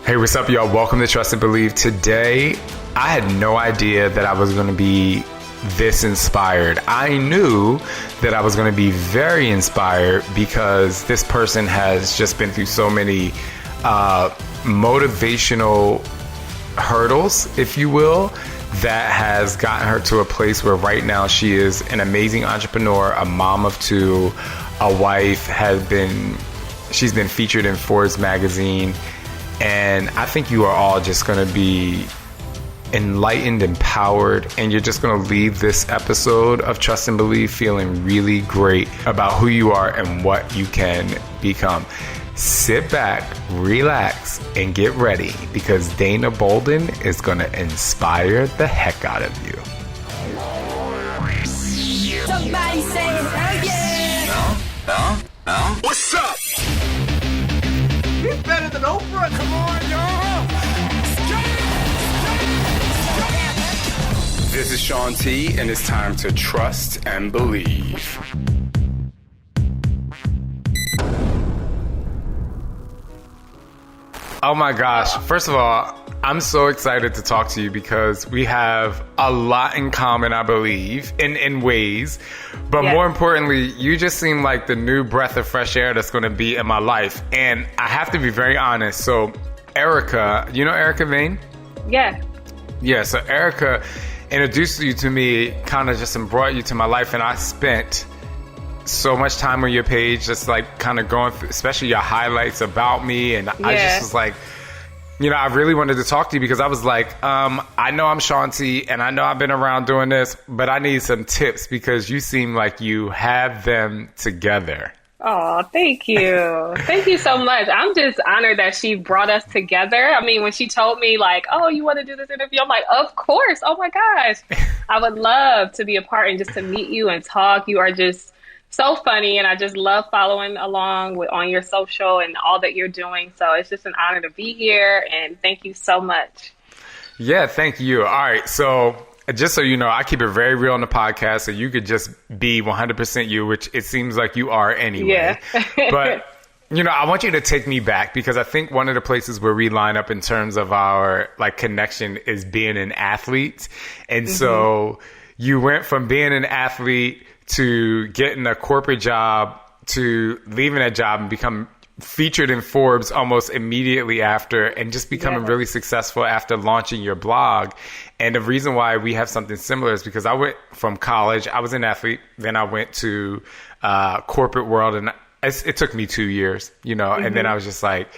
Hey, what's up, y'all? Welcome to Trust and Believe. Today, I had no idea that I was going to be this inspired. I knew that I was going to be very inspired because this person has just been through so many motivational hurdles, if you will, that has gotten her to a place where right now she is an amazing entrepreneur, a mom of two, a wife, she's been featured in Forbes magazine. And I think you are all just going to be enlightened, empowered, and you're just going to leave this episode of Trust and Believe feeling really great about who you are and what you can become. Sit back, relax, and get ready because Dayna Bolden is going to inspire the heck out of you. Somebody say hell yeah! What's up? He's better than Oprah. Come on, y'all. This is Shaun T, and it's time to trust and believe. Oh my gosh. First of all, I'm so excited to talk to you because we have a lot in common, I believe, in ways. But more importantly, you just seem like the new breath of fresh air that's going to be in my life. And I have to be very honest. So Erica, you know Erica Vane? Yeah. Yeah, so Erica introduced you to me, kind of just brought you to my life. And I spent so much time on your page, just like kind of going through, especially your highlights about me. And I just was like, you know, I really wanted to talk to you because I was like, I know I'm Shaun T and I know I've been around doing this, but I need some tips because you seem like you have them together. Oh, thank you. Thank you so much. I'm just honored that she brought us together. I mean, when she told me like, oh, you want to do this interview? I'm like, of course. Oh my gosh. I would love to be a part and just to meet you and talk. You are just so funny, and I just love following along on your social and all that you're doing. So it's just an honor to be here, and thank you so much. Yeah, thank you. All right, so just so you know, I keep it very real on the podcast, so you could just be 100% you, which it seems like you are anyway. Yeah. But, you know, I want you to take me back because I think one of the places where we line up in terms of our like connection is being an athlete. And so you went from being an athlete to getting a corporate job, to leaving that job and become featured in Forbes almost immediately after, and just becoming really successful after launching your blog. And the reason why we have something similar is because I went from college, I was an athlete, then I went to corporate world, and it took me 2 years, you know, and then I was like,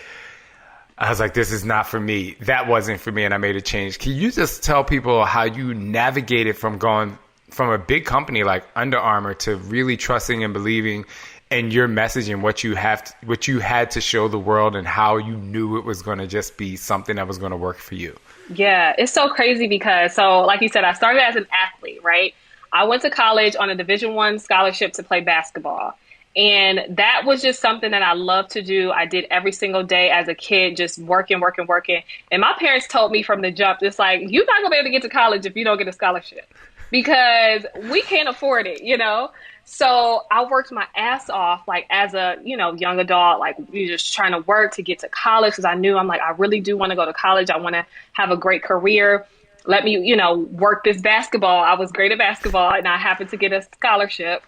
this is not for me. That wasn't for me, and I made a change. Can you just tell people how you navigated from going from a big company like Under Armour to really trusting and believing in your message and what you had to show the world, and how you knew it was going to just be something that was going to work for you? Yeah, it's so crazy because, so like you said, I started as an athlete, right? I went to college on a Division I scholarship to play basketball. And that was just something that I loved to do. I did every single day as a kid, just working. And my parents told me from the jump, it's like, you're not going to be able to get to college if you don't get a scholarship, because we can't afford it, you know? So I worked my ass off, like as a, you know, young adult, like we just trying to work to get to college, because I knew, I'm like, I really do want to go to college. I want to have a great career. Let me, you know, work this basketball. I was great at basketball, and I happened to get a scholarship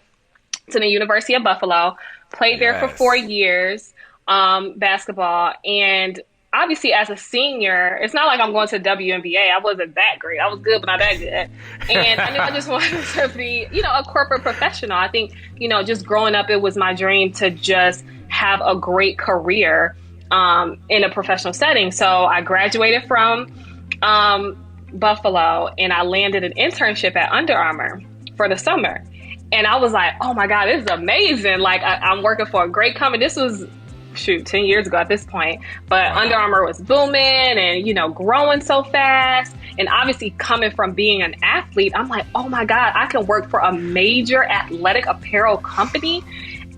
to the University of Buffalo, played there for 4 years, basketball. And obviously as a senior, it's not like I'm going to the WNBA. I wasn't that great. I was good, but not that good. And I knew I just wanted to be, you know, a corporate professional. I think, you know, just growing up, it was my dream to just have a great career in a professional setting. So I graduated from Buffalo, and I landed an internship at Under Armour for the summer. And I was like, oh my God, this is amazing. Like I'm working for a great company. This was 10 years ago at this point, but Under Armour was booming and, you know, growing so fast. And obviously coming from being an athlete, I'm like, oh my God, I can work for a major athletic apparel company.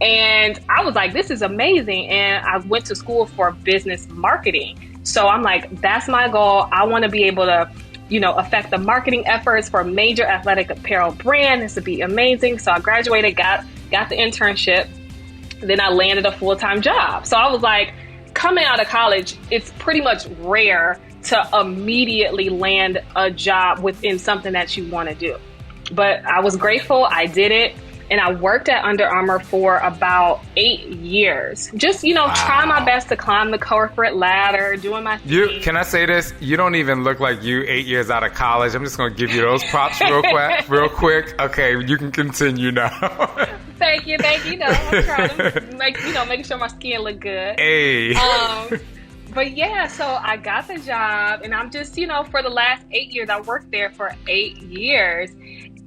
And I was like, this is amazing. And I went to school for business marketing. So I'm like, that's my goal. I want to be able to, you know, affect the marketing efforts for a major athletic apparel brand. This would be amazing. So I graduated, got the internship. Then I landed a full-time job. So I was like, coming out of college, it's pretty much rare to immediately land a job within something that you want to do. But I was grateful. I did it. And I worked at Under Armour for about 8 years. Just, trying my best to climb the corporate ladder, doing my thing. Can I say this? You don't even look like you 8 years out of college. I'm just going to give you those props real quick. Okay, you can continue now. Thank you. I'm trying to making sure my skin look good. Hey. But yeah, so I got the job, and I'm just, for the last 8 years, I worked there for 8 years.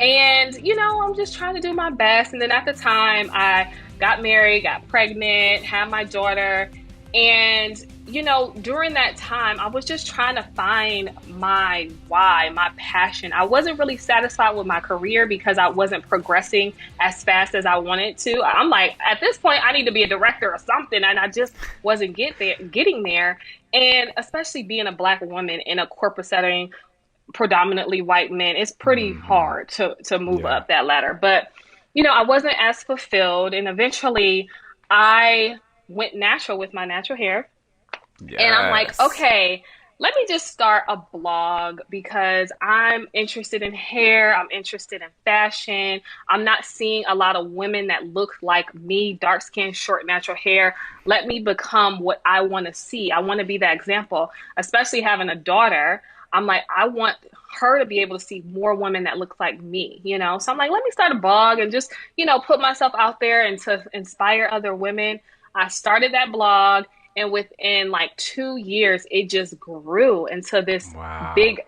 And, I'm just trying to do my best. And then at the time, I got married, got pregnant, had my daughter. And, during that time, I was just trying to find my why, my passion. I wasn't really satisfied with my career because I wasn't progressing as fast as I wanted to. I'm like, at this point, I need to be a director or something. And I just wasn't getting there. And especially being a Black woman in a corporate setting, predominantly white men, it's pretty hard to move up that ladder. But, I wasn't as fulfilled. And eventually I went natural with my natural hair. Yes. And I'm like, okay, let me just start a blog because I'm interested in hair. I'm interested in fashion. I'm not seeing a lot of women that look like me, dark skin, short, natural hair. Let me become what I want to see. I want to be that example, especially having a daughter. I'm like, I want her to be able to see more women that look like me, So I'm like, let me start a blog and just, put myself out there and to inspire other women. I started that blog, and within like 2 years, it just grew into this big,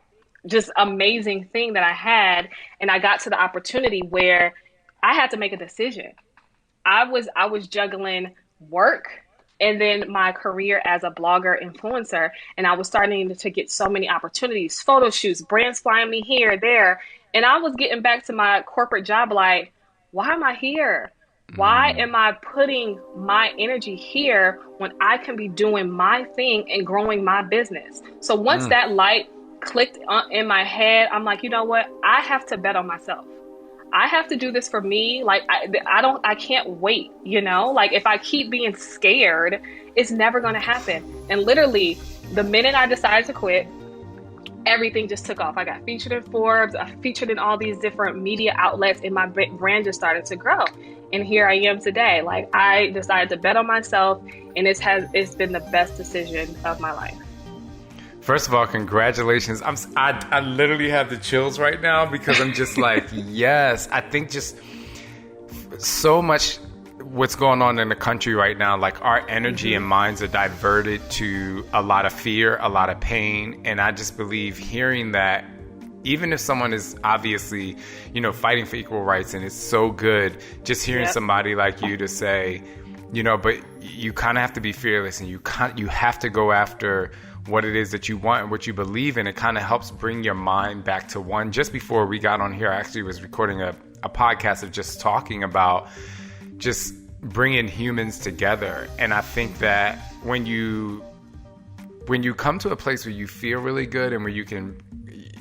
just amazing thing that I had. And I got to the opportunity where I had to make a decision. I was juggling work and then my career as a blogger influencer. And I was starting to get so many opportunities, photo shoots, brands flying me here, there. And I was getting back to my corporate job like, why am I here? Why am I putting my energy here when I can be doing my thing and growing my business? So once that light clicked in my head, I'm like, you know what? I have to bet on myself. I have to do this for me. Like, I can't wait, Like, if I keep being scared, it's never going to happen. And literally, the minute I decided to quit, everything just took off. I got featured in Forbes. I featured in all these different media outlets, and my brand just started to grow. And here I am today. Like, I decided to bet on myself, and it's been the best decision of my life. First of all, congratulations. I literally have the chills right now because I'm just like, yes. I think just so much what's going on in the country right now, like our energy and minds are diverted to a lot of fear, a lot of pain. And I just believe hearing that, even if someone is obviously, fighting for equal rights, and it's so good, just hearing somebody like you to say, but you kind of have to be fearless, and you have to go after what it is that you want and what you believe in. It kind of helps bring your mind back to one. Just before we got on here, I actually was recording a podcast of just talking about just bringing humans together. And I think that when you come to a place where you feel really good and where you can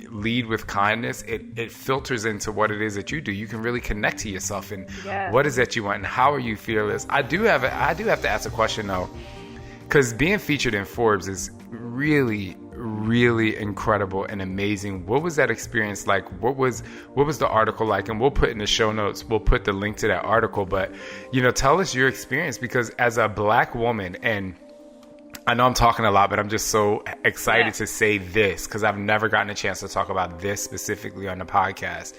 lead with kindness, it filters into what it is that you do. You can really connect to yourself and what is that you want and how are you fearless. I do have to ask a question though, because being featured in Forbes is really, really incredible and amazing. What was that experience like? What was the article like? And we'll put in the show notes, we'll put the link to that article. But, tell us your experience, because as a Black woman, and I know I'm talking a lot, but I'm just so excited to say this because I've never gotten a chance to talk about this specifically on the podcast.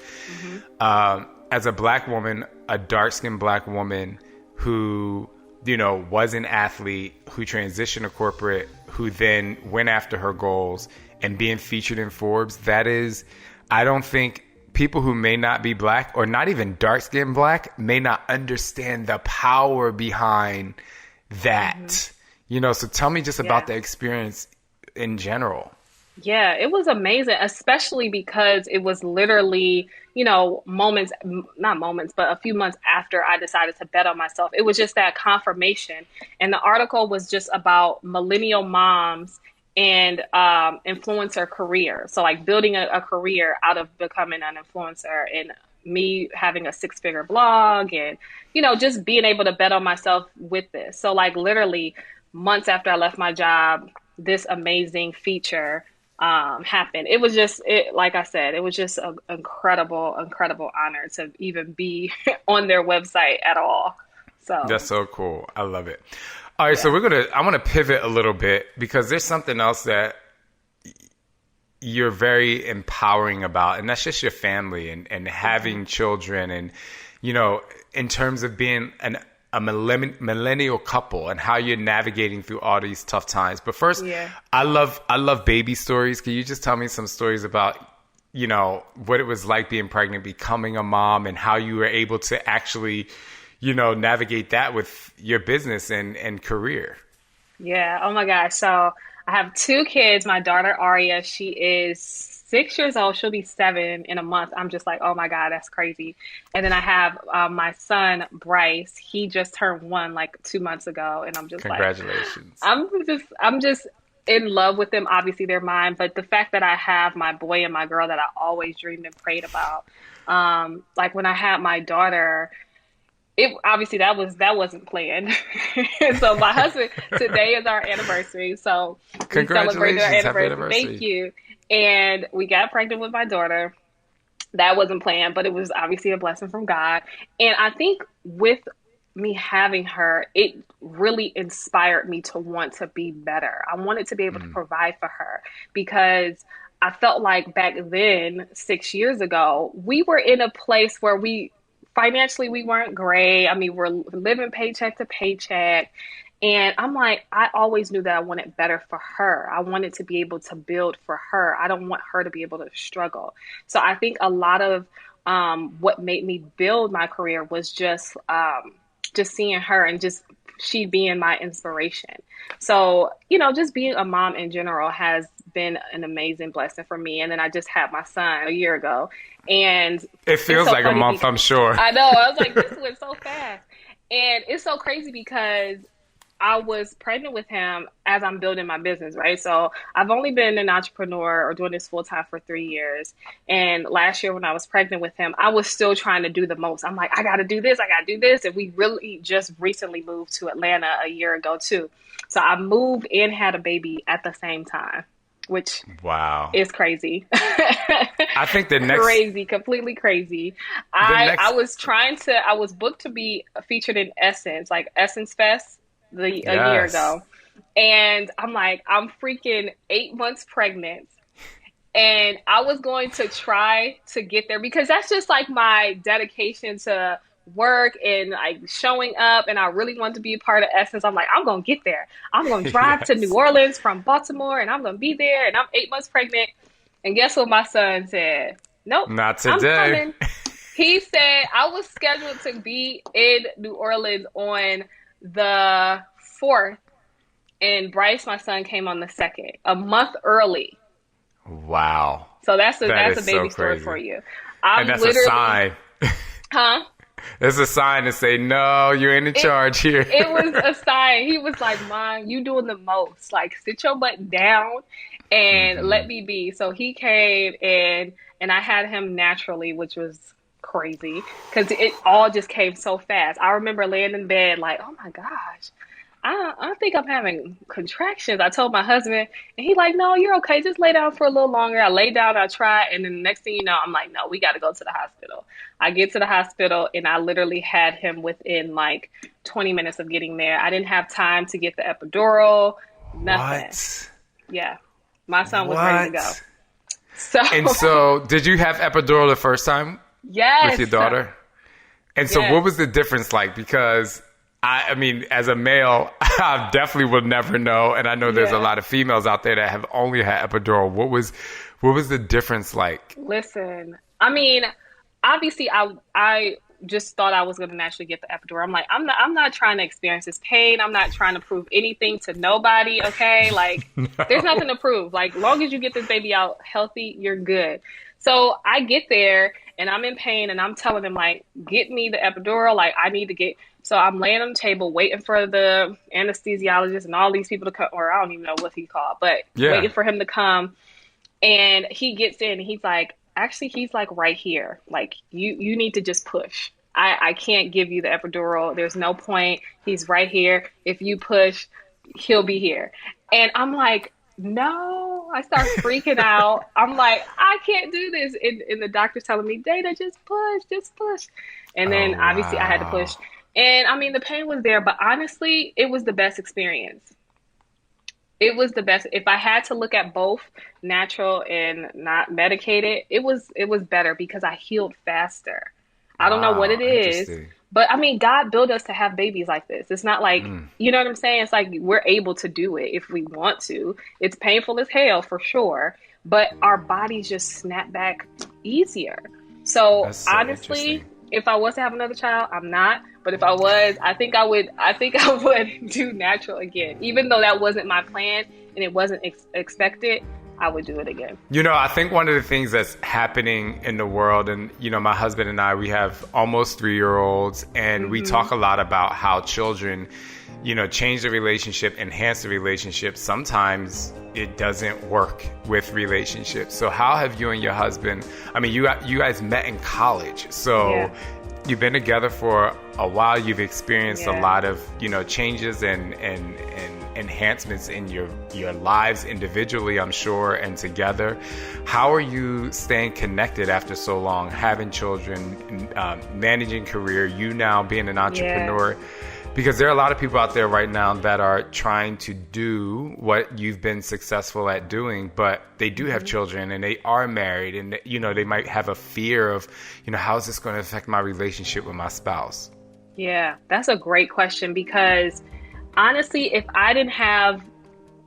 As a Black woman, a dark-skinned Black woman who was an athlete, who transitioned to corporate, who then went after her goals, and being featured in Forbes, that is, I don't think people who may not be Black or not even dark-skinned Black may not understand the power behind that. So tell me just about the experience in general. Yeah, it was amazing, especially because it was literally, moments, not moments, but a few months after I decided to bet on myself. It was just that confirmation. And the article was just about millennial moms and influencer career. So like building a career out of becoming an influencer, and me having a 6-figure blog, and, just being able to bet on myself with this. So like literally months after I left my job, this amazing feature happened. It was just, like I said, it was just an incredible, incredible honor to even be on their website at all. So that's so cool. I love it. All right, so I want to pivot a little bit because there's something else that you're very empowering about, and that's just your family and having children, and in terms of being a millennial couple and how you're navigating through all these tough times. But first, I love baby stories. Can you just tell me some stories about what it was like being pregnant, becoming a mom, and how you were able to actually navigate that with your business and career? Yeah. Oh my gosh. So I have two kids. My daughter, Aria, she is 6 years old. She'll be 7 in a month. I'm just like, oh my God, that's crazy. And then I have my son, Bryce. He just turned 1 like 2 months ago. And I'm just congratulations. I'm just in love with them. Obviously they're mine, but the fact that I have my boy and my girl that I always dreamed and prayed about. Like when I had my daughter, obviously that wasn't planned. So my husband, today is our anniversary. So we celebrated our anniversary. Thank you. And we got pregnant with my daughter. That wasn't planned, but it was obviously a blessing from God. And I think with me having her, it really inspired me to want to be better. I wanted to be able to provide for her because I felt like back then, 6 years ago, we were in a place where financially, we weren't great. I mean, we're living paycheck to paycheck. And I'm like, I always knew that I wanted better for her. I wanted to be able to build for her. I don't want her to be able to struggle. So I think a lot of what made me build my career was just seeing her and just she being my inspiration. So, just being a mom in general has been an amazing blessing for me. And then I just had my son a year ago. And it feels like a month, I'm sure. I know. I was like, this went so fast. And it's so crazy because I was pregnant with him as I'm building my business, right? So I've only been an entrepreneur or doing this full time for 3 years. And last year when I was pregnant with him, I was still trying to do the most. I'm like, I got to do this. I got to do this. And we really just recently moved to Atlanta a year ago too. So I moved and had a baby at the same time, which is crazy. I think the next completely crazy. I was booked to be featured in Essence, like Essence Fest a year ago. And I'm like, I'm freaking 8 months pregnant. And I was going to try to get there because that's just like my dedication to work and like showing up. And I really wanted to be a part of Essence. I'm like, I'm going to get there. I'm going to drive to New Orleans from Baltimore and I'm going to be there. And I'm 8 months pregnant. And guess what my son said? Nope. Not today. I'm coming. He said I was scheduled to be in New Orleans on the 4th, and Bryce, my son, came on the 2nd, a month early. Wow. So that's a baby so story crazy. for you. And that's a sign. Huh? It's a sign to say, no, you ain't in charge here. It was a sign. He was like, Mom, you doing the most. Like, sit your butt down and let me be. So he came and I had him naturally, which was crazy because it all just came so fast. I remember laying in bed like, oh my gosh, I think I'm having contractions. I told my husband and he like, no, you're okay. Just lay down for a little longer. I lay down, I try. And then the next thing you know, I'm like, no, we got to go to the hospital. I get to the hospital and I literally had him within like 20 minutes of getting there. I didn't have time to get the epidural, nothing. What? Yeah. My son was ready to go. So did you have epidural the first time? Yes. With your daughter? And so what was the difference like? Because I mean, as a male, I definitely will never know. And I know there's a lot of females out there that have only had epidural. What was the difference like? Listen, I mean, obviously I just thought I was going to naturally get the epidural. I'm like, I'm not trying to experience this pain. I'm not trying to prove anything to nobody. Okay. Like there's nothing to prove. Like long as you get this baby out healthy, you're good. So I get there and I'm in pain and I'm telling them like, get me the epidural. Like I need to get, so I'm laying on the table waiting for the anesthesiologist and all these people to come, or I don't even know what he called, but waiting for him to come. And he gets in and he's like, actually, he's like right here. Like you need to just push. I can't give you the epidural. There's no point. He's right here. If you push, he'll be here. And I'm like, no, I start freaking out. I'm like, I can't do this. And the doctor's telling me, Dayna, just push, just push. And then Oh, obviously I had to push. wow. And I mean, the pain was there, but honestly, it was the best experience. It was the best. If I had to look at both natural and not medicated, it was better because I healed faster. I don't know what Wow. it is, Interesting. but I mean, God built us to have babies like this. It's not like, you know what I'm saying? It's like we're able to do it if we want to. It's painful as hell for sure, but our bodies just snap back easier. So That's so honestly, interesting. if I was to have another child, I'm not. But if I was, I think I would. I think I would do natural again, even though that wasn't my plan and it wasn't expected. I would do it again. I think one of the things that's happening in the world, and, my husband and I, we have almost 3-year-olds, and we talk a lot about how children, change the relationship, enhance the relationship. Sometimes it doesn't work with relationships. So how have you and your husband, I mean, you guys met in college. So Yeah. you've been together for a while. You've experienced a Yeah. lot of, changes and enhancements in your lives individually, I'm sure, and together. How are you staying connected after so long, having children, managing career, you now being an entrepreneur? Because there are a lot of people out there right now that are trying to do what you've been successful at doing, but they do have children and they are married, and they might have a fear of, how is this going to affect my relationship with my spouse? Yeah, that's a great question because honestly, if I didn't have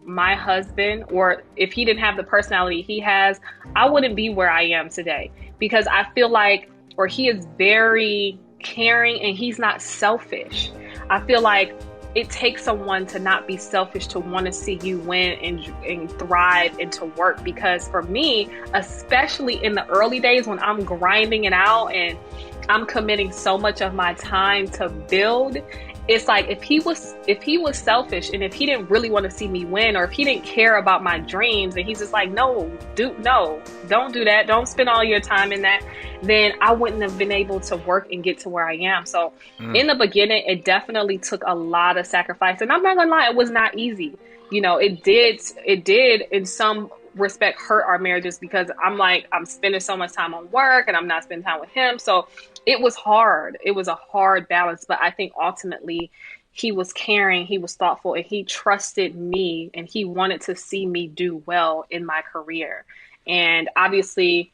my husband or if he didn't have the personality he has, I wouldn't be where I am today because I feel like, or he is very caring and he's not selfish. I feel like it takes someone to not be selfish to want to see you win and thrive and to work. Because for me, especially in the early days when I'm grinding it out and I'm committing so much of my time to build, it's like if he was selfish and if he didn't really want to see me win, or if he didn't care about my dreams and he's just like, no, don't do that, don't spend all your time in that, then I wouldn't have been able to work and get to where I am. So in the beginning, it definitely took a lot of sacrifice, and I'm not gonna lie, it was not easy. It did in some respect hurt our marriages because I'm spending so much time on work and I'm not spending time with him. So it was hard. It was a hard balance, but I think ultimately he was caring, he was thoughtful, and he trusted me and he wanted to see me do well in my career. And obviously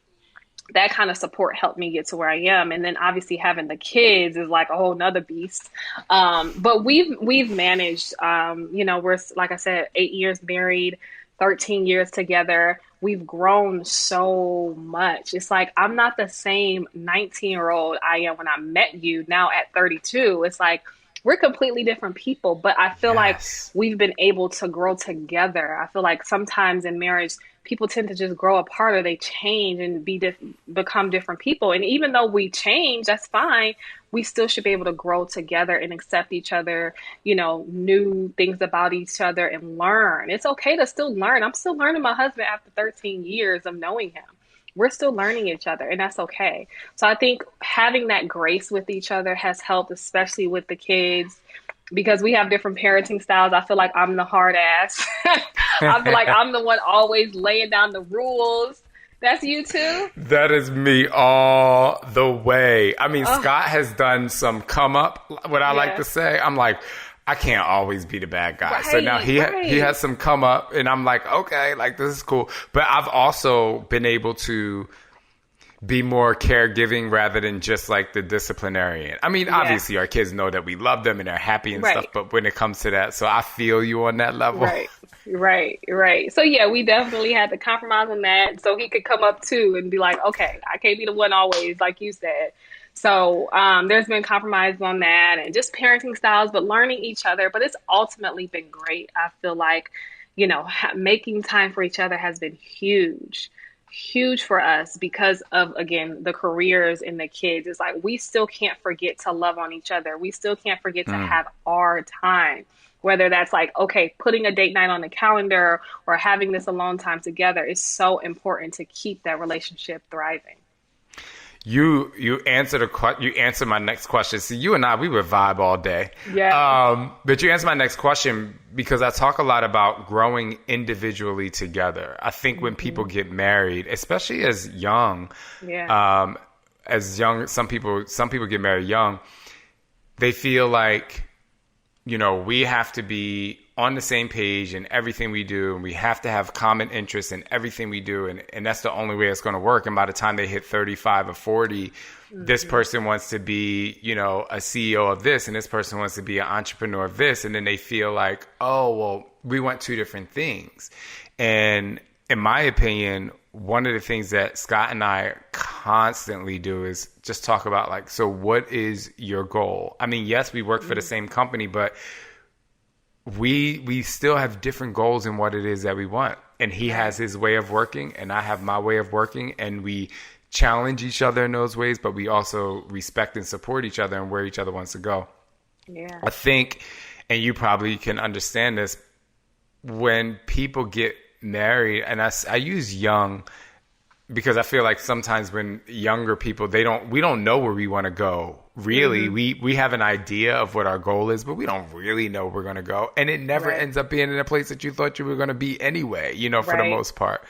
that kind of support helped me get to where I am. And then obviously having the kids is like a whole nother beast. But we've managed, we're, like I said, 8 years married, 13 years together. We've grown so much. It's like, I'm not the same 19-year-old I am when I met you now at 32. It's like, we're completely different people, but I feel like we've been able to grow together. I feel like sometimes in marriage, people tend to just grow apart or they change and become different people. And even though we change, that's fine. We still should be able to grow together and accept each other, new things about each other and learn. It's okay to still learn. I'm still learning my husband after 13 years of knowing him. We're still learning each other, and that's okay. So I think having that grace with each other has helped, especially with the kids, because we have different parenting styles. I feel like I'm the hard ass. I feel like I'm the one always laying down the rules. That's you too? That is me all the way. I mean, Scott has done some come up, what I like to say. I'm like, I can't always be the bad guy. Right, so now he has some come up, and I'm like, okay, like this is cool. But I've also been able to be more caregiving rather than just like the disciplinarian. I mean, obviously our kids know that we love them and they're happy and stuff, but when it comes to that, so I feel you on that level. Right. So yeah, we definitely had to compromise on that so he could come up too and be like, okay, I can't be the one always, like you said. So there's been compromise on that and just parenting styles, but learning each other. But it's ultimately been great. I feel like, making time for each other has been huge for us because of, again, the careers and the kids. It's like we still can't forget to love on each other. We still can't forget to have our time, whether that's like, okay, putting a date night on the calendar or having this alone time together is so important to keep that relationship thriving. you answered you answered my next question. See, you and I, we would vibe all day. Yeah. But you answered my next question because I talk a lot about growing individually together. I think when people get married, especially as young, some people get married young, they feel like, we have to be on the same page in everything we do, and we have to have common interests in everything we do, and that's the only way it's going to work. And by the time they hit 35 or 40, this person wants to be, a CEO of this, and this person wants to be an entrepreneur of this, and then they feel like, oh, well, we want two different things. And in my opinion, one of the things that Scott and I constantly do is just talk about so what is your goal? I mean, yes, we work for the same company, but we still have different goals in what it is that we want. And he has his way of working and I have my way of working, and we challenge each other in those ways, but we also respect and support each other and where each other wants to go. Yeah. I think, and you probably can understand this, when people get married, and I use young because I feel like sometimes when younger people, we don't know where we want to go. Really, we have an idea of what our goal is, but we don't really know where we're going to go. And it never ends up being in a place that you thought you were going to be anyway, for the most part.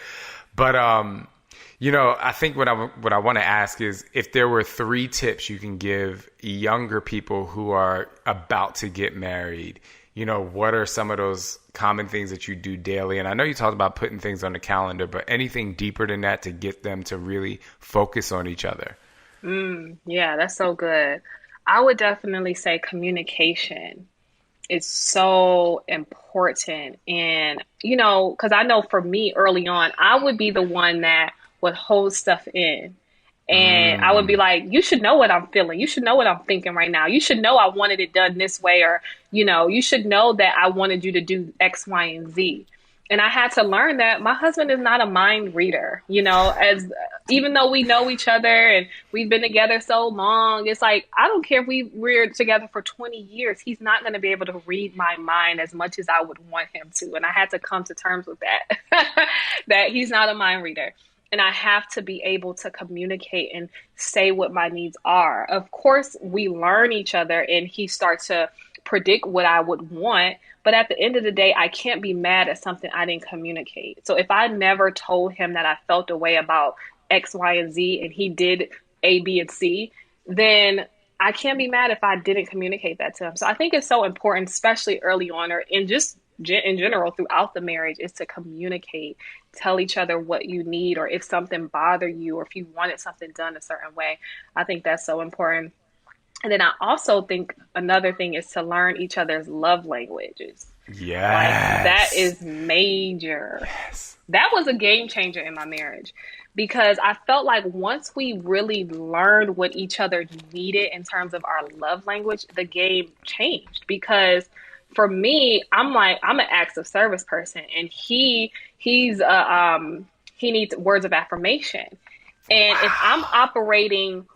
But, I think what I want to ask is if there were 3 tips you can give younger people who are about to get married, what are some of those common things that you do daily? And I know you talked about putting things on the calendar, but anything deeper than that to get them to really focus on each other? Yeah, that's so good. I would definitely say communication is so important. And, because I know for me early on, I would be the one that would hold stuff in. And I would be like, you should know what I'm feeling. You should know what I'm thinking right now. You should know I wanted it done this way, or, you should know that I wanted you to do X, Y, and Z. And I had to learn that my husband is not a mind reader, even though we know each other and we've been together so long, it's like, I don't care if we're together for 20 years. He's not going to be able to read my mind as much as I would want him to. And I had to come to terms with that, that he's not a mind reader. And I have to be able to communicate and say what my needs are. Of course, we learn each other and he starts to predict what I would want. But at the end of the day, I can't be mad at something I didn't communicate. So if I never told him that I felt a way about X, Y, and Z, and he did A, B, and C, then I can't be mad if I didn't communicate that to him. So I think it's so important, especially early on, or in just in general throughout the marriage, is to communicate, tell each other what you need, or if something bothered you, or if you wanted something done a certain way. I think that's so important. And then I also think another thing is to learn each other's love languages. Yes. That is major. Yes. That was a game changer in my marriage, because I felt like once we really learned what each other needed in terms of our love language, the game changed. Because for me, I'm an acts of service person, and he needs words of affirmation. And if I'm operating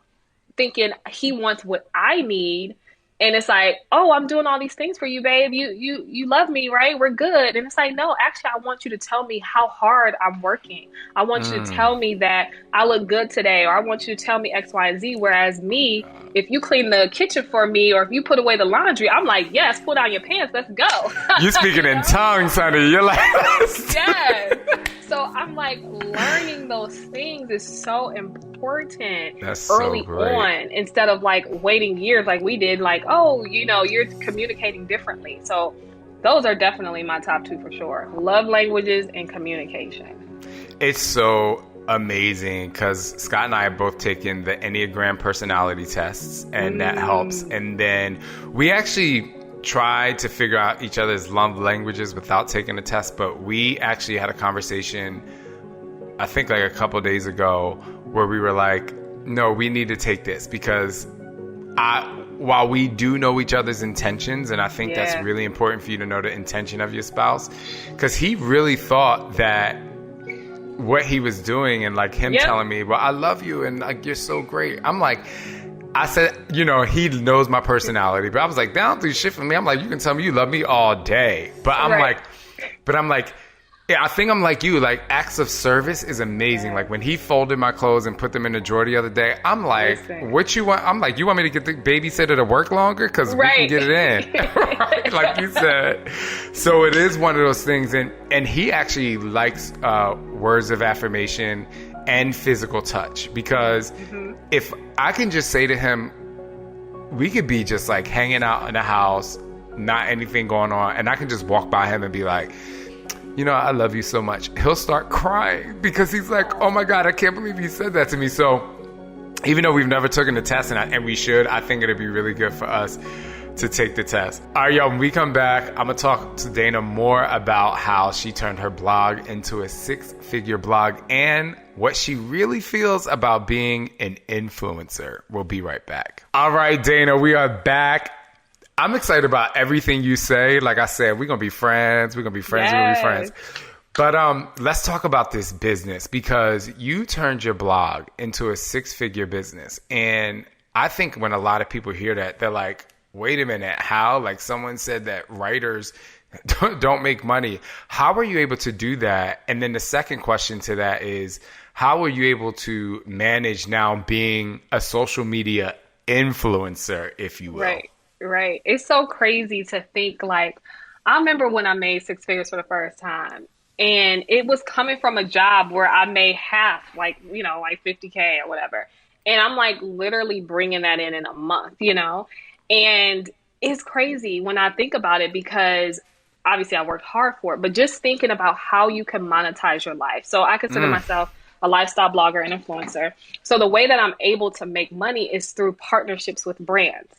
thinking he wants what I need, and it's like, oh, I'm doing all these things for you, babe. You love me, right? We're good. And it's like, no, actually, I want you to tell me how hard I'm working. I want you to tell me that I look good today, or I want you to tell me X, Y, and Z. Whereas me, if you clean the kitchen for me, or if you put away the laundry, I'm like, yes, pull down your pants. Let's go. You speaking in tongues, honey. You're like, yes. So I'm like, learning those things is so important. That's early so great. On, instead of like waiting years like we did, like, oh, you're communicating differently. So those are definitely my top 2 for sure. Love languages and communication. It's so amazing because Scott and I have both taken the Enneagram personality tests, and that helps. And then we actually tried to figure out each other's love languages without taking a test, but we actually had a conversation, I think like a couple of days ago, where we were like, no, we need to take this, because while we do know each other's intentions, and I think that's really important for you to know the intention of your spouse, because he really thought that what he was doing, and like him telling me, well, I love you and like you're so great. I said, he knows my personality, but I was like, that don't do shit for me. I'm like, you can tell me you love me all day. But I'm like, Yeah, I think I'm like you. Like, acts of service is amazing. Like, when he folded my clothes and put them in the drawer the other day, I'm like, what you want? I'm like, you want me to get the babysitter to work longer? Because we can get it in. Right? Like you said. So it is one of those things. And he actually likes words of affirmation and physical touch. Because if I can just say to him, we could be just like hanging out in the house, not anything going on, and I can just walk by him and be like, you know, I love you so much. He'll start crying because he's like, oh my God, I can't believe you said that to me. So even though we've never taken the test, and we should, I think it'd be really good for us to take the test. All right, y'all, when we come back, I'm going to talk to Dayna more about how she turned her blog into a 6-figure blog and what she really feels about being an influencer. We'll be right back. All right, Dayna, we are back. I'm excited about everything you say. Like I said, we're going to be friends. We're going to be friends. We're going to be friends. But let's talk about this business, because you turned your blog into a 6-figure business. And I think when a lot of people hear that, they're like, wait a minute, how? Like, someone said that writers don't make money. How were you able to do that? And then the second question to that is, how were you able to manage now being a social media influencer, if you will? Right. It's so crazy to think, like, I remember when I made 6 figures for the first time, and it was coming from a job where I made half, like, you know, like 50K or whatever. And I'm like literally bringing that in a month, you know, and it's crazy when I think about it, because obviously I worked hard for it, but just thinking about how you can monetize your life. So I consider myself a lifestyle blogger and influencer. So the way that I'm able to make money is through partnerships with brands.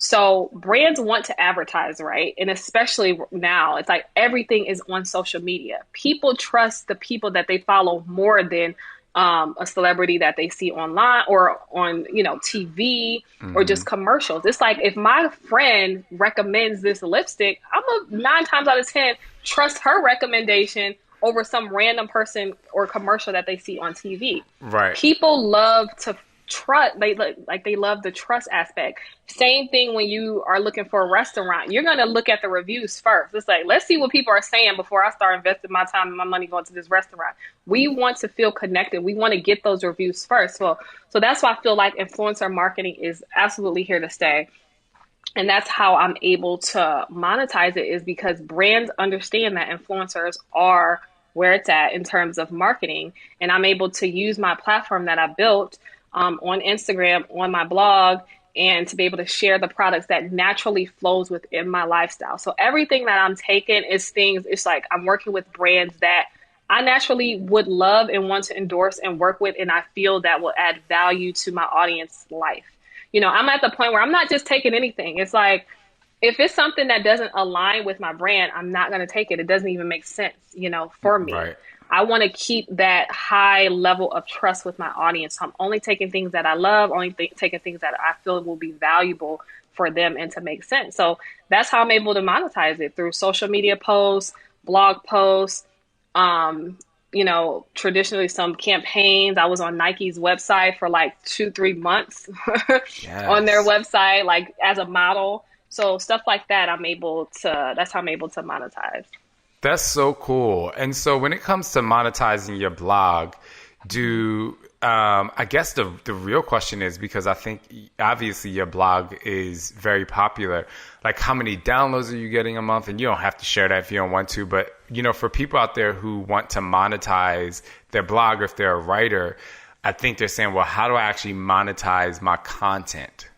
So brands want to advertise, right? And especially now, it's like everything is on social media. People trust the people that they follow more than a celebrity that they see online or on, you know, TV or just commercials. It's like, if my friend recommends this lipstick, I'm a 9 times out of 10 trust her recommendation over some random person or commercial that they see on TV. Right. People love to trust. They love the trust aspect. Same thing when you are looking for a restaurant. You're going to look at the reviews first. It's like, let's see what people are saying before I start investing my time and my money going to this restaurant. We want to feel connected. We want to get those reviews first. So that's why I feel like influencer marketing is absolutely here to stay. And that's how I'm able to monetize it, is because brands understand that influencers are where it's at in terms of marketing. And I'm able to use my platform that I built on Instagram, on my blog, and to be able to share the products that naturally flows within my lifestyle. So everything that I'm taking is things, it's like I'm working with brands that I naturally would love and want to endorse and work with, and I feel that will add value to my audience life. You know, I'm at the point where I'm not just taking anything. It's like, if it's something that doesn't align with my brand, I'm not going to take it. It doesn't even make sense, you know, for me. Right. I want to keep that high level of trust with my audience. So I'm only taking things that I love, only taking things that I feel will be valuable for them and to make sense. So that's how I'm able to monetize it, through social media posts, blog posts, you know, traditionally some campaigns. I was on Nike's website for like 2-3 months on their website, like as a model. So stuff like that, that's how I'm able to monetize. That's so cool. And so when it comes to monetizing your blog, I guess the real question is, because I think obviously your blog is very popular, like how many downloads are you getting a month? And you don't have to share that if you don't want to, but you know, for people out there who want to monetize their blog, or if they're a writer, I think they're saying, well, how do I actually monetize my content?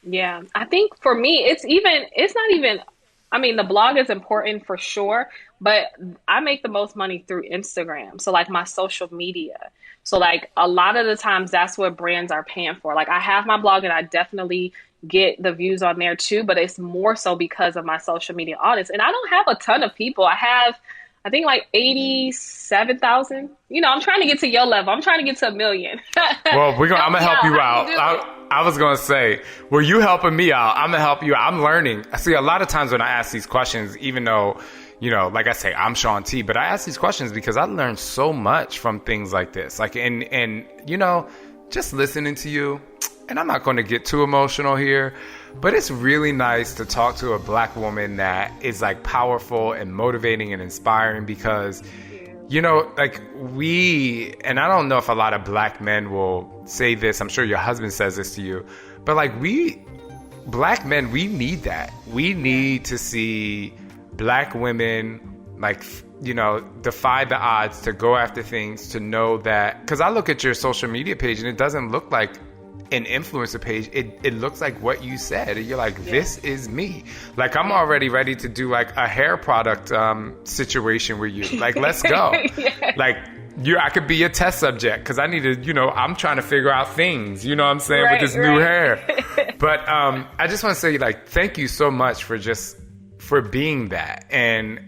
Yeah, I think for me, the blog is important for sure, but I make the most money through Instagram. So like my social media. So like a lot of the times that's what brands are paying for. Like I have my blog and I definitely get the views on there too, but it's more so because of my social media audience. And I don't have a ton of people. I have, I think like 87,000. You know, I'm trying to get to your level. I'm trying to get to 1 million. Well, I'm going to help you out. I was going to say, well, you helping me out. I'm going to help you out. I'm learning. I see a lot of times when I ask these questions, even though, you know, like I say, I'm Shaun T, but I ask these questions because I learned so much from things like this. Like, and you know, just listening to you, and I'm not going to get too emotional here, but it's really nice to talk to a Black woman that is like powerful and motivating and inspiring, because like and I don't know if a lot of black men will say this. I'm sure your husband says this to you, but like black men, we need that. We need to see black women like, defy the odds, to go after things, to know that, because I look at your social media page and it doesn't look like an influencer page. It looks like what you said. And you're like, this is me. Like, I'm already ready to do like a hair product situation with you. Like, let's go. Like, I could be a test subject because I need to, I'm trying to figure out things, you know what I'm saying, with this new hair. But I just want to say, like, thank you so much for being that. And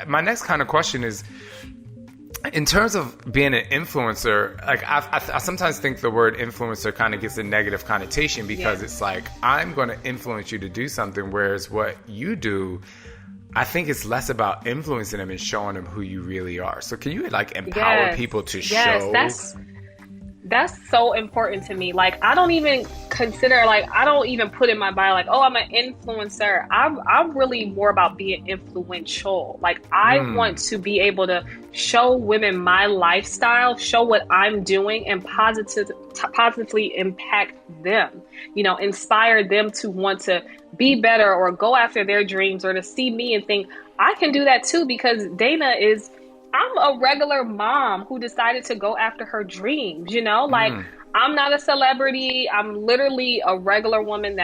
my next kind of question is, in terms of being an influencer, like I sometimes think the word influencer kind of gets a negative connotation because it's like, I'm going to influence you to do something, whereas what you do, I think it's less about influencing them and showing them who you really are. So can you like empower people to show? That's so important to me. Like, I don't even consider, like, I don't even put in my bio, like, oh, I'm an influencer. I'm really more about being influential. Like, I want to be able to show women my lifestyle, show what I'm doing, and positively impact them, inspire them to want to be better or go after their dreams, or to see me and think, I can do that too, because I'm a regular mom who decided to go after her dreams, like, I'm not a celebrity. I'm literally a regular woman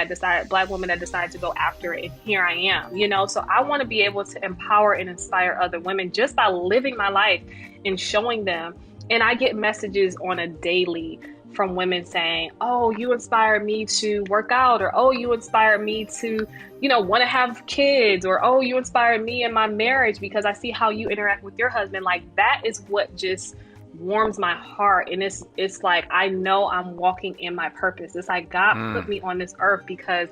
black woman that decided to go after it. And here I am, so I want to be able to empower and inspire other women just by living my life and showing them. And I get messages on a daily from women saying, oh, you inspired me to work out, or, oh, you inspired me to, want to have kids, or, oh, you inspired me in my marriage because I see how you interact with your husband. Like, that is what just warms my heart. And it's like, I know I'm walking in my purpose. It's like God put me on this earth because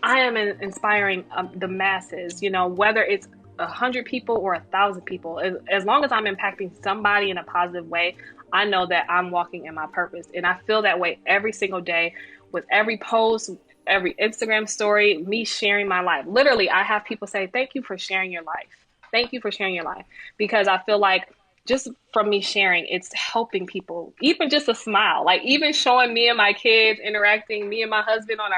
I am inspiring the masses, whether it's 100 people or 1,000 people, as long as I'm impacting somebody in a positive way, I know that I'm walking in my purpose. And I feel that way every single day with every post, every Instagram story, me sharing my life. Literally, I have people say, thank you for sharing your life. Thank you for sharing your life. Because I feel like just from me sharing, it's helping people, even just a smile, like even showing me and my kids interacting, me and my husband on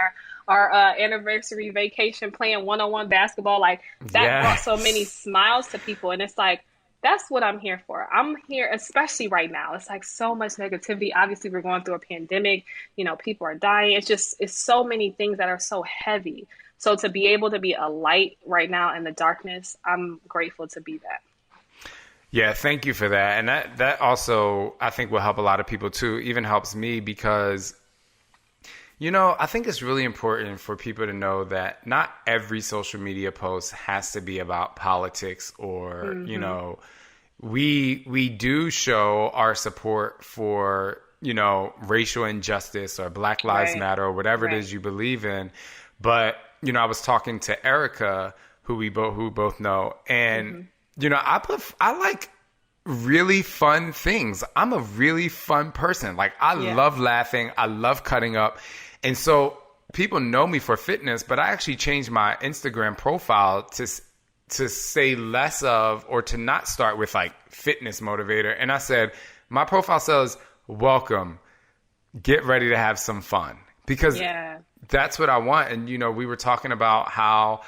our anniversary vacation, playing one-on-one basketball, like that brought so many smiles to people. And it's like, that's what I'm here for. I'm here, especially right now. It's like so much negativity. Obviously, we're going through a pandemic. People are dying. It's so many things that are so heavy. So to be able to be a light right now in the darkness, I'm grateful to be that. Yeah, thank you for that. And that also, I think, will help a lot of people too. Even helps me because, I think it's really important for people to know that not every social media post has to be about politics or, we do show our support for, racial injustice or Black Lives Matter or whatever it is you believe in. But, I was talking to Erica, who we both know, and, I like really fun things. I'm a really fun person. Like, I love laughing. I love cutting up. And so people know me for fitness, but I actually changed my Instagram profile to say less of, or to not start with like fitness motivator. And I said, my profile says, welcome, get ready to have some fun, because that's what I want. And, we were talking about how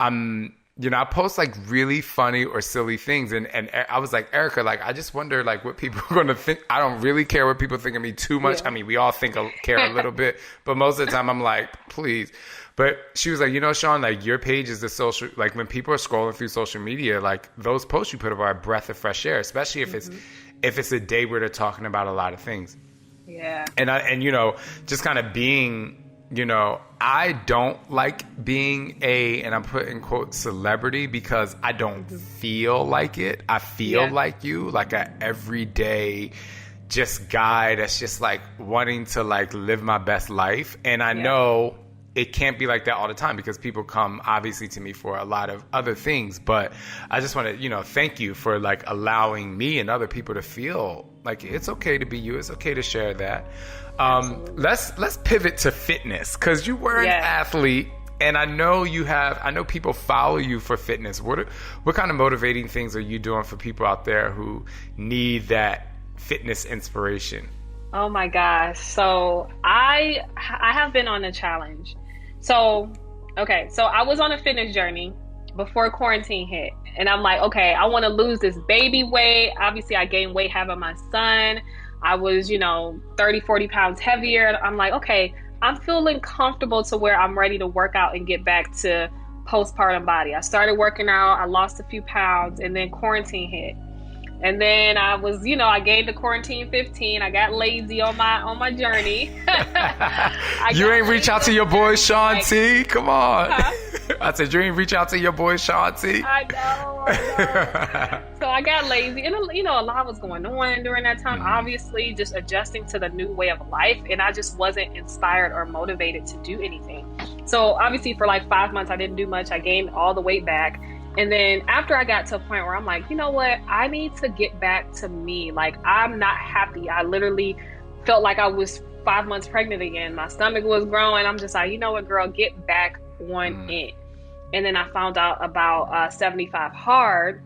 I post like really funny or silly things. And I was like, Erica, like, I just wonder like what people are going to think. I don't really care what people think of me too much. I mean, we all care a little bit, but most of the time I'm like, please. But she was like, Shaun, like your page is the social, like when people are scrolling through social media, like those posts you put up are a breath of fresh air, especially if it's a day where they're talking about a lot of things. Yeah. And just kind of being, I don't like being and I'm putting quote celebrity, because I don't feel like it. I feel like you, like a everyday just guy that's just like wanting to like live my best life. And I know it can't be like that all the time because people come obviously to me for a lot of other things. But I just want to, thank you for like allowing me and other people to feel like it's okay to be you. It's okay to share that. Let's pivot to fitness, because you were an athlete And I know people follow you for fitness. What kind of motivating things are you doing for people out there who need that fitness inspiration? Oh my gosh. So I have been on a challenge. So I was on a fitness journey before quarantine hit. And I'm like, okay, I want to lose this baby weight. Obviously, I gained weight having my son. I was, 30, 40 pounds heavier. I'm like, okay, I'm feeling comfortable to where I'm ready to work out and get back to postpartum body. I started working out. I lost a few pounds, and then quarantine hit. And then I was, I gained the quarantine 15. I got lazy on my journey. You ain't reach out to your boy Shaun T? Come on. Huh? I said, you ain't reach out to your boy Shaun T? I know. So I got lazy. And, a lot was going on during that time. Obviously, just adjusting to the new way of life. And I just wasn't inspired or motivated to do anything. So obviously, for like 5 months, I didn't do much. I gained all the weight back. And then after I got to a point where I'm like, you know what? I need to get back to me. Like, I'm not happy. I literally felt like I was 5 months pregnant again. My stomach was growing. I'm just like, you know what, girl, get back on it. And then I found out about 75 Hard,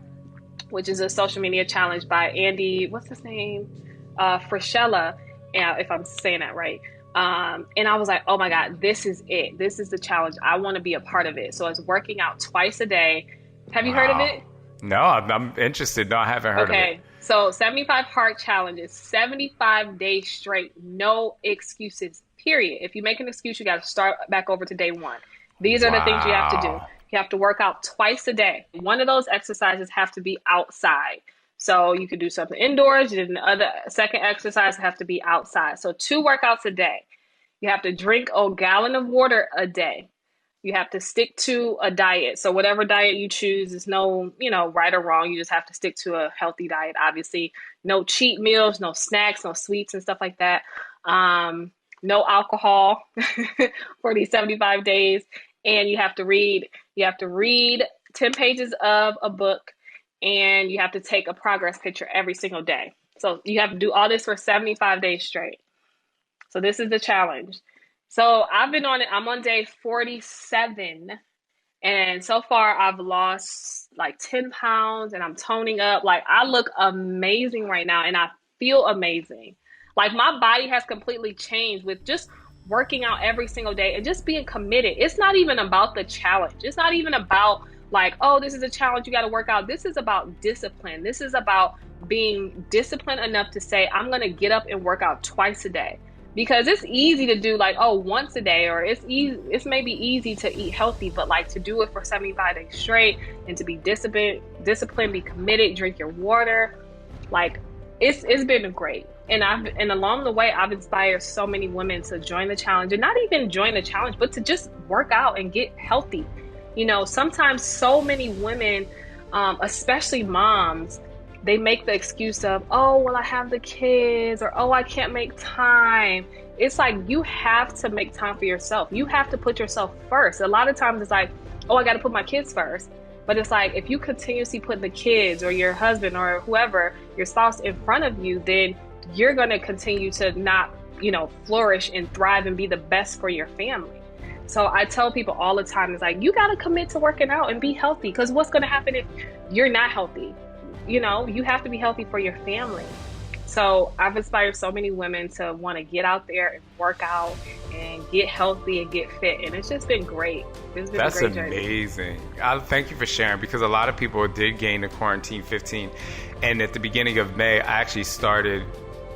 which is a social media challenge by Andy, what's his name? Frischella, if I'm saying that right. And I was like, oh my God, this is it. This is the challenge. I want to be a part of it. So it's working out twice a day. Have you heard of it? No, I'm interested. No, I haven't heard of it. Okay, so 75 Hard Challenge is 75 days straight, no excuses, period. If you make an excuse, you got to start back over to day one. These are the things you have to do. You have to work out twice a day. One of those exercises have to be outside. So you could do something indoors. And the second exercise have to be outside. So 2 workouts a day. You have to drink a gallon of water a day. You have to stick to a diet. So whatever diet you choose, is no, right or wrong. You just have to stick to a healthy diet, obviously. No cheat meals, no snacks, no sweets and stuff like that. No alcohol for these 75 days. And you have to read 10 pages of a book, and you have to take a progress picture every single day. So you have to do all this for 75 days straight. So this is the challenge. So I've been on it. I'm on day 47. And so far I've lost like 10 pounds and I'm toning up. Like, I look amazing right now and I feel amazing. Like, my body has completely changed with just working out every single day and just being committed. It's not even about the challenge. It's not even about like, oh, this is a challenge, you got to work out. This is about discipline. This is about being disciplined enough to say, I'm going to get up and work out twice a day. Because it's easy to do like, oh, once a day, or it's maybe easy to eat healthy, but like to do it for 75 days straight and to be disciplined, be committed, drink your water. Like, it's been great. And along the way, I've inspired so many women to join the challenge, and not even join the challenge, but to just work out and get healthy. Sometimes so many women, especially moms, they make the excuse of, oh, well, I have the kids, or, oh, I can't make time. It's like, you have to make time for yourself. You have to put yourself first. A lot of times it's like, oh, I got to put my kids first. But it's like, if you continuously put the kids or your husband or whoever, your spouse in front of you, then you're going to continue to not, flourish and thrive and be the best for your family. So I tell people all the time, it's like, you got to commit to working out and be healthy, because what's going to happen if you're not healthy? You have to be healthy for your family. So I've inspired so many women to want to get out there and work out and get healthy and get fit. And it's just been great. It's been That's a great journey. Amazing. Thank you for sharing, because a lot of people did gain the quarantine 15. And at the beginning of May, I actually started,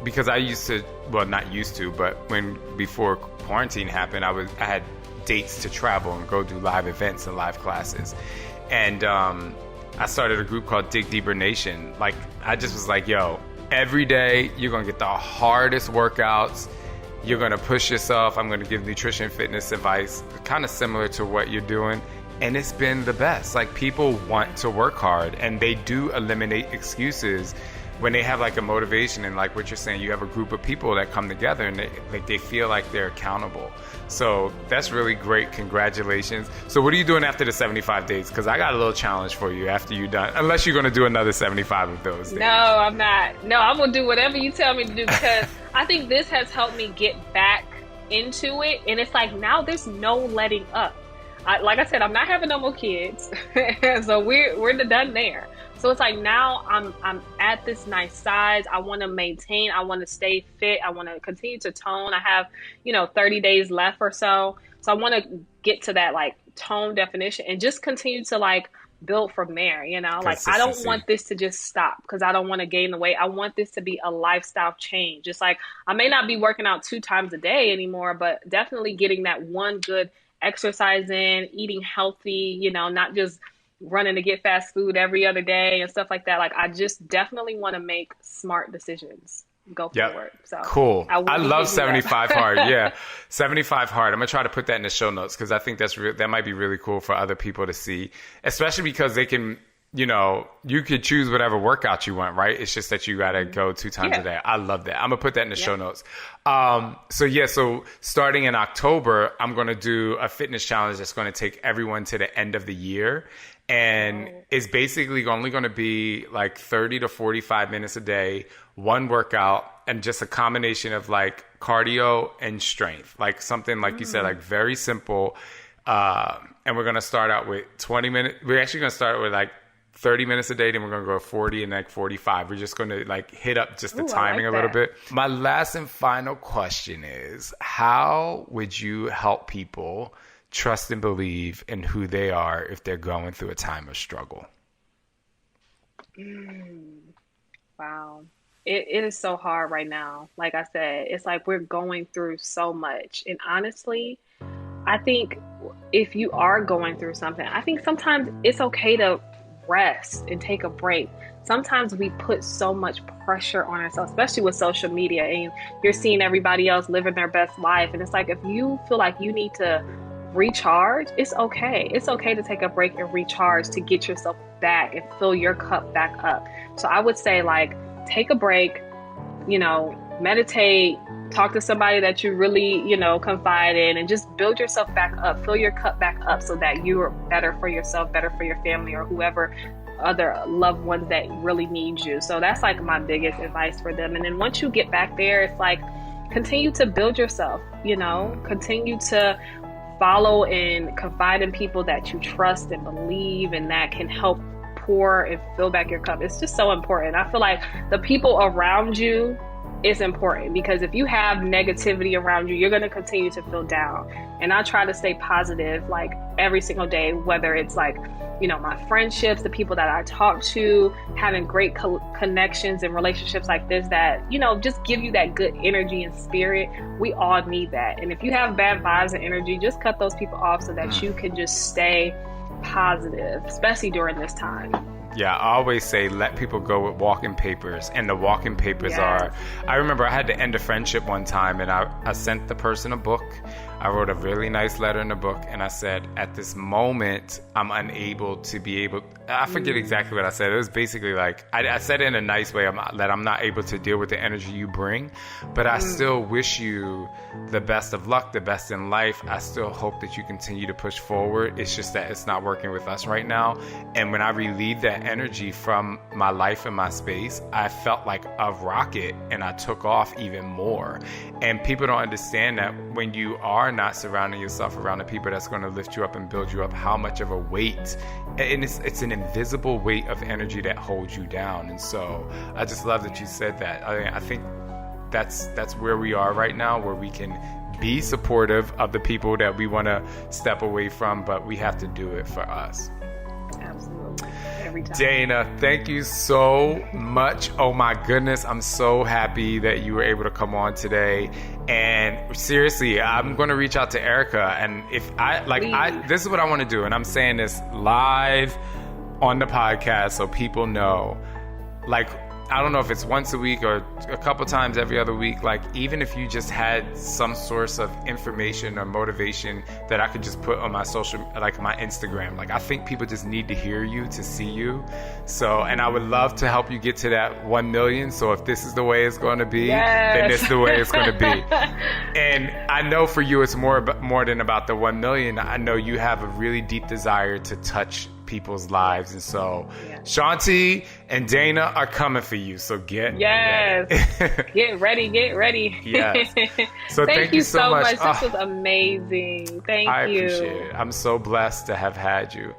because I used to, well, not used to, but before quarantine happened, I had dates to travel and go do live events and live classes. And I started a group called Dig Deeper Nation. Like, I just was like, yo, every day you're going to get the hardest workouts. You're going to push yourself. I'm going to give nutrition, fitness advice, kind of similar to what you're doing. And it's been the best. Like, people want to work hard, and they do eliminate excuses when they have like a motivation. And like what you're saying, you have a group of people that come together and they feel like they're accountable. So that's really great. Congratulations. So what are you doing after the 75 days? Because I got a little challenge for you after you're done, unless you're going to do another 75 of those days. No, I'm not. No, I'm going to do whatever you tell me to do, because I think this has helped me get back into it. And it's like, now there's no letting up. like I said, I'm not having no more kids. So we're done there. So it's like now I'm at this nice size. I want to maintain. I want to stay fit. I want to continue to tone. I have, 30 days left or so. So I want to get to that like tone definition and just continue to like build from there. Like I don't want this to just stop because I don't want to gain the weight. I want this to be a lifestyle change. It's like I may not be working out 2 times a day anymore, but definitely getting that one good exercise in, eating healthy, not just running to get fast food every other day and stuff like that. Like I just definitely want to make smart decisions. Go forward. So cool. I love 75 hard. Yeah. 75 hard. I'm going to try to put that in the show notes because I think that might be really cool for other people to see, especially because they can, you could choose whatever workout you want, right? It's just that you got to go 2 times a day. I love that. I'm going to put that in the show notes. So starting in October, I'm going to do a fitness challenge that's going to take everyone to the end of the year. And it's basically only going to be like 30 to 45 minutes a day, one workout, and just a combination of like cardio and strength, like something like you said, like very simple. And we're going to start out with 20 minutes. We're actually going to start with like 30 minutes a day, then we're going to go 40 and like 45. We're just going to like hit up just the timing a little bit. My last and final question is, how would you help people trust and believe in who they are if they're going through a time of struggle? Wow. It is so hard right now. Like I said, it's like we're going through so much. And honestly, I think if you are going through something, I think sometimes it's okay to rest and take a break. Sometimes we put so much pressure on ourselves, especially with social media, and you're seeing everybody else living their best life. And it's like, if you feel like you need to recharge, it's okay. It's okay to take a break and recharge to get yourself back and fill your cup back up. So I would say like, take a break, meditate, talk to somebody that you really, confide in, and just build yourself back up, fill your cup back up so that you're better for yourself, better for your family or whoever other loved ones that really need you. So that's like my biggest advice for them. And then once you get back there, it's like, continue to build yourself, continue to follow and confide in people that you trust and believe and that can help pour and fill back your cup. It's just so important. I feel like the people around you is important because if you have negativity around you, you're going to continue to feel down. And I try to stay positive like every single day, whether it's like, my friendships, the people that I talk to, having great connections and relationships like this that, just give you that good energy and spirit. We all need that. And if you have bad vibes and energy, just cut those people off so that you can just stay positive, especially during this time. Yeah, I always say let people go with walking papers, and the walking papers are, I remember I had to end a friendship one time, and I sent the person a book. I wrote a really nice letter in the book, and I said, at this moment, I'm unable to be able, I forget exactly what I said. It was basically like, I said it in a nice way, that I'm not able to deal with the energy you bring, but I still wish you the best of luck, the best in life. I still hope that you continue to push forward. It's just that it's not working with us right now. And when I relieved that energy from my life and my space, I felt like a rocket, and I took off even more. And people don't understand that when you are not surrounding yourself around the people that's going to lift you up and build you up, how much of a weight, and it's an invisible weight of energy that holds you down. And so I just love that you said that. I think that's where we are right now, where we can be supportive of the people that we want to step away from, but we have to do it for us. Absolutely. Every time. Dayna, thank you so much. Oh my goodness, I'm so happy that you were able to come on today. And seriously, I'm going to reach out to Erica, and if this is what I want to do, and I'm saying this live on the podcast so people know, like, I don't know if it's once a week or a couple times every other week, like even if you just had some source of information or motivation that I could just put on my social, like my Instagram, like I think people just need to hear you, to see you. So, and I would love to help you get to that 1 million. So if this is the way it's going to be, then this is the way it's going to be. And I know for you, it's more than about the 1 million. I know you have a really deep desire to touch people's lives. And so Shanti and Dayna are coming for you. So get ready. Get ready. Yes. So thank you so much. This was amazing. Thank you. I appreciate it. I'm so blessed to have had you.